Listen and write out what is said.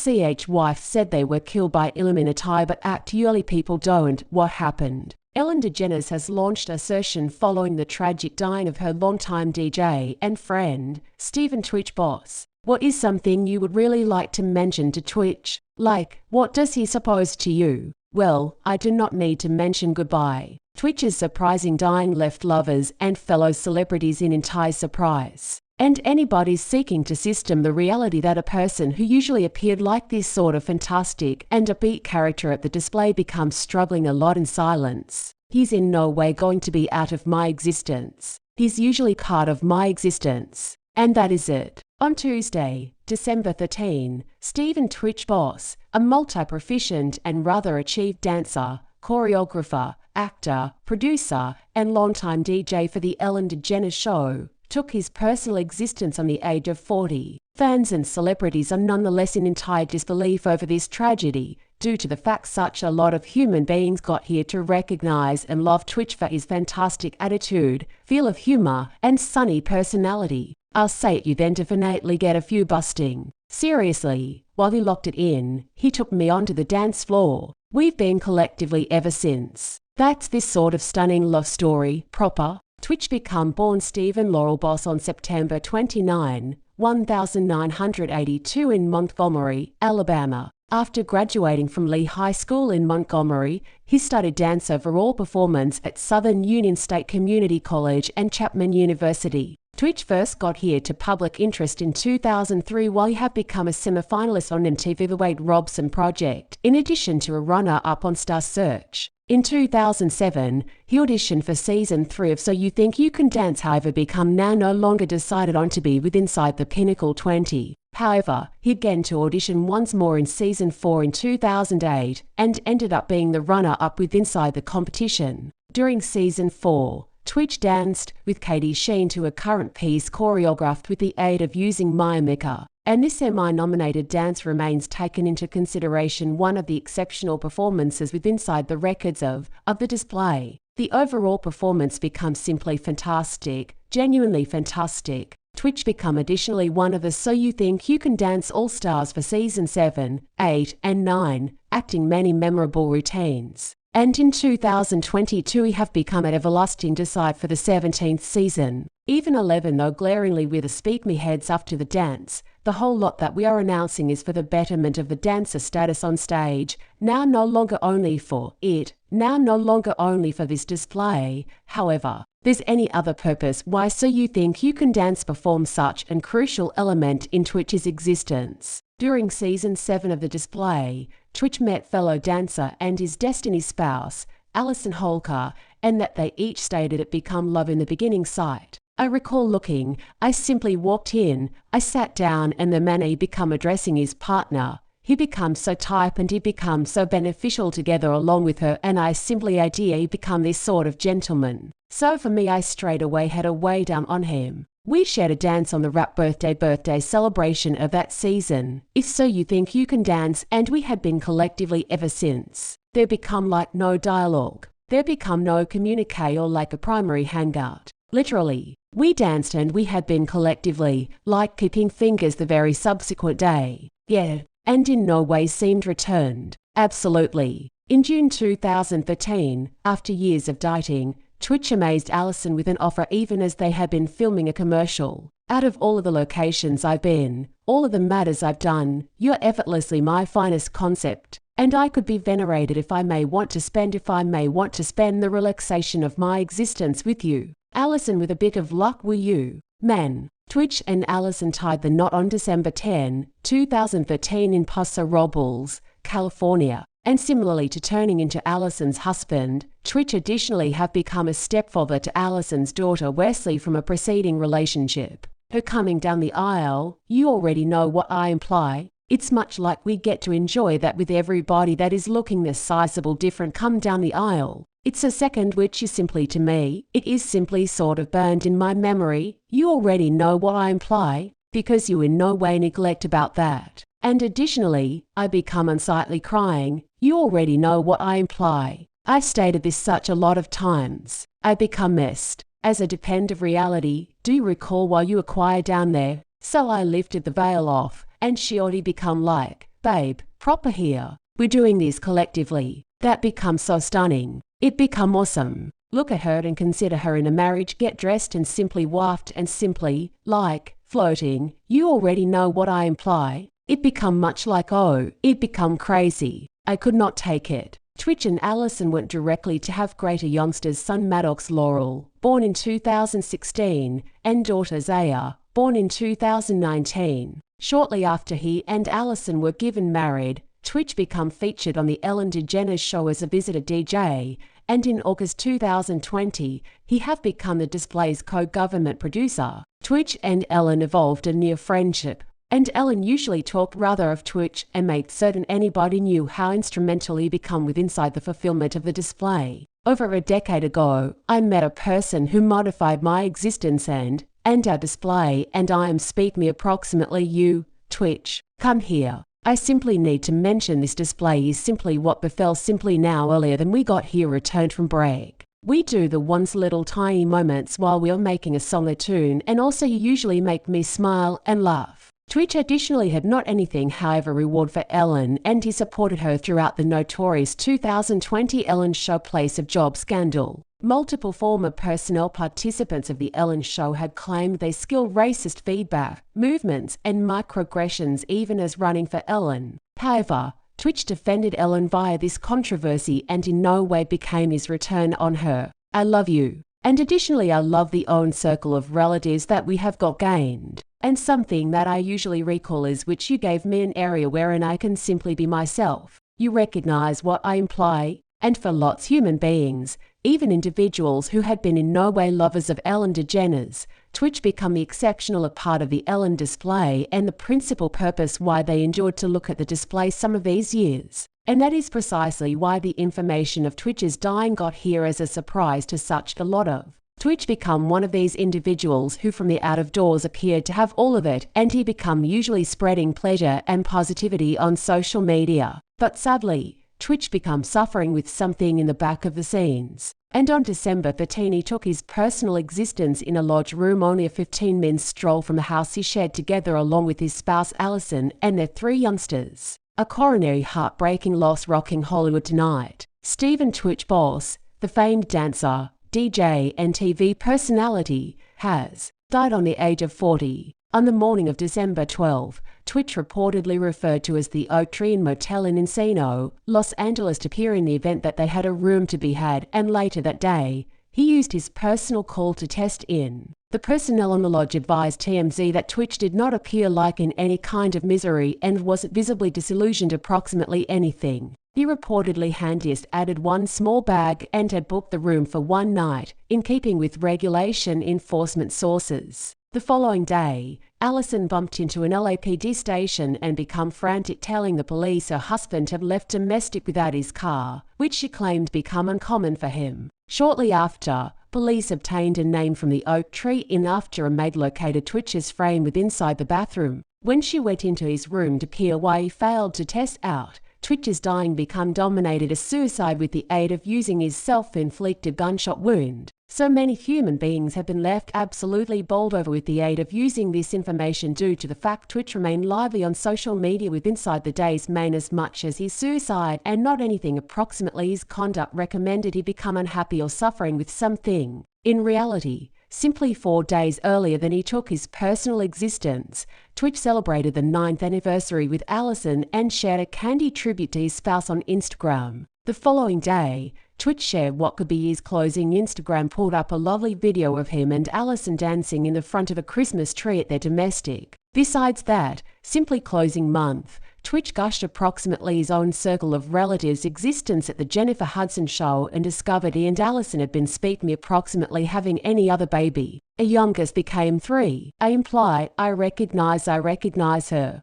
ch wife said they were killed by Illuminati, but actually people don't. What happened? Ellen DeGeneres has launched assertion following the tragic dying of her longtime DJ and friend, Stephen Twitch boss. What is something you would really like to mention to Twitch? Like, what does he suppose to you? Well, I do not need to mention goodbye. Twitch's surprising dying left lovers and fellow celebrities in entire surprise. And anybody seeking to system the reality that a person who usually appeared like this sort of fantastic and upbeat character at the display becomes struggling a lot in silence. He's in no way going to be out of my existence. He's usually part of my existence. And that is it. On Tuesday, December 13, Stephen Twitch Boss, a multi-proficient and rather achieved dancer, choreographer, actor, producer, and longtime DJ for the Ellen DeGeneres Show, took his personal existence on the age of 40. Fans and celebrities are nonetheless in entire disbelief over this tragedy, due to the fact such a lot of human beings got here to recognize and love Twitch for his fantastic attitude, feel of humor, and sunny personality. I'll say it, you then definitely get a few busting. Seriously, while he locked it in, he took me onto the dance floor. We've been collectively ever since. That's this sort of stunning love story, proper. Twitch became born Stephen Laurel Boss on September 29, 1982 in Montgomery, Alabama. After graduating from Lee High School in Montgomery, he studied dance overall performance at Southern Union State Community College and Chapman University. Twitch first got here to public interest in 2003 while he had become a semi-finalist on MTV The Wade Robson Project, in addition to a runner-up on Star Search. In 2007, he auditioned for Season 3 of So You Think You Can Dance, however become now no longer decided on to be with Inside the Pinnacle 20. However, he began to audition once more in Season 4 in 2008 and ended up being the runner-up with Inside the Competition. During Season 4, Twitch danced with Katie Sheen to a current piece choreographed with the aid of using Mimika. And this semi-nominated dance remains taken into consideration one of the exceptional performances with Inside the Records of the display. The overall performance becomes simply fantastic, genuinely fantastic. Twitch become additionally one of the So You Think You Can Dance All-Stars for Season 7, 8, and 9, acting many memorable routines. And in 2022 he have become an everlasting decide for the 17th season. Even 11 though glaringly with a speak me heads up to the dance. The whole lot that we are announcing is for the betterment of the dancer status on stage, now no longer only for it, now no longer only for this display. However, there's any other purpose why So You Think You Can Dance perform such an crucial element in Twitch's existence. During Season 7 of the display, Twitch met fellow dancer and his destiny spouse, Alison Holker, and that they each stated it become love in the beginning sight. I recall looking, I simply walked in, I sat down and the man he become addressing his partner. He becomes so type and he becomes so beneficial together along with her, and I simply idea he become this sort of gentleman. So for me I straight away had a way down on him. We shared a dance on the rap birthday celebration of that season, If So You Think You Can Dance, and we had been collectively ever since. There become like no dialogue. There become no communique or like a primary hangout. Literally, we danced and we had been collectively, like keeping fingers the very subsequent day. Yeah, and in no way seemed returned. Absolutely. In June 2013, after years of dating, Twitch amazed Alison with an offer even as they had been filming a commercial. Out of all of the locations I've been, all of the matters I've done, you're effortlessly my finest concept. And I could be venerated if I may want to spend the relaxation of my existence with you. Alison, with a bit of luck, will you? Man. Twitch and Alison tied the knot on December 10, 2013 in Paso Robles, California. And similarly to turning into Alison's husband, Twitch additionally have become a stepfather to Alison's daughter Wesley from a preceding relationship. Her coming down the aisle, you already know what I imply. It's much like we get to enjoy that with everybody that is looking this sizable different come down the aisle. It's a second which is simply to me, it is simply sort of burned in my memory. You already know what I imply, because you in no way neglect about that. And additionally, I become unsightly crying. You already know what I imply. I've stated this such a lot of times. I become messed. As a depend of reality, do you recall while you acquire down there? So I lifted the veil off, and she already become like, babe, proper here. We're doing this collectively. That becomes so stunning. It become awesome. Look at her and consider her in a marriage, get dressed and simply waft and simply, like, floating. You already know what I imply. It become much like oh, it become crazy. I could not take it. Twitch and Allison went directly to have greater youngsters son Maddox Laurel, born in 2016, and daughter Zaya, born in 2019. Shortly after he and Allison were given married, Twitch became featured on the Ellen DeGeneres show as a visitor DJ, and in August 2020, he have become the display's co-government producer. Twitch and Ellen evolved a near friendship, and Ellen usually talked rather of Twitch and made certain anybody knew how instrumental he become with inside the fulfillment of the display. Over a decade ago, I met a person who modified my existence and our display, and I am speak me approximately you, Twitch. Come here. I simply need to mention this display is simply what befell simply now earlier than we got here returned from break. We do the ones little tiny moments while we are making a song or tune, and also you usually make me smile and laugh. Twitch additionally had not anything however reward for Ellen, and he supported her throughout the notorious 2020 Ellen Show Place of Job scandal. Multiple former personnel participants of the Ellen Show had claimed they skill racist feedback, movements, and microaggressions even as running for Ellen. However, Twitch defended Ellen via this controversy and in no way became his return on her. I love you. And additionally I love the own circle of relatives that we have got gained. And something that I usually recall is which you gave me an area wherein I can simply be myself. You recognize what I imply, and for lots human beings, even individuals who had been in no way lovers of Ellen DeGeneres, Twitch become the exceptional part of the Ellen display and the principal purpose why they endured to look at the display some of these years. And that is precisely why the information of Twitch's dying got here as a surprise to such a lot of. Twitch become one of these individuals who from the out of doors appeared to have all of it, and he become usually spreading pleasure and positivity on social media. But sadly, Twitch become suffering with something in the back of the scenes. And on December 13 he took his personal existence in a lodge room only a 15-minute stroll from the house he shared together along with his spouse Allison and their 3 youngsters. A coronary heartbreaking loss rocking Hollywood tonight. Stephen Twitch Boss, the famed dancer, DJ and TV personality, has died on the age of 40. On the morning of December 12, Twitch reportedly referred to as the Oak Tree Motel in Encino, Los Angeles to appear in the event that they had a room to be had, and later that day, he used his personal call to test in. The personnel on the lodge advised TMZ that Twitch did not appear like in any kind of misery and wasn't visibly disillusioned approximately anything. He reportedly just added one small bag and had booked the room for one night, in keeping with regulation enforcement sources. The following day, Allison bumped into an LAPD station and became frantic, telling the police her husband had left domestic without his car, which she claimed become uncommon for him. Shortly after, police obtained a name from the Oak Tree Inn after a maid located Twitch's frame with inside the bathroom. When she went into his room to peer why he failed to test out, Twitch's dying become dominated as suicide with the aid of using his self-inflicted gunshot wound. So many human beings have been left absolutely bowled over with the aid of using this information due to the fact Twitch remained lively on social media with inside the day's main as much as his suicide and not anything approximately his conduct recommended he become unhappy or suffering with something. In reality, simply 4 days earlier than he took his personal existence, Twitch celebrated the 9th anniversary with Allison and shared a candid tribute to his spouse on Instagram. The following day, Twitch shared what could be his closing Instagram pulled up a lovely video of him and Allison dancing in the front of a Christmas tree at their domestic. Besides that, simply closing month, Twitch gushed approximately his own circle of relatives' existence at the Jennifer Hudson show and discovered he and Allison had been speaking approximately having any other baby. A youngest became 3. I imply, I recognize her.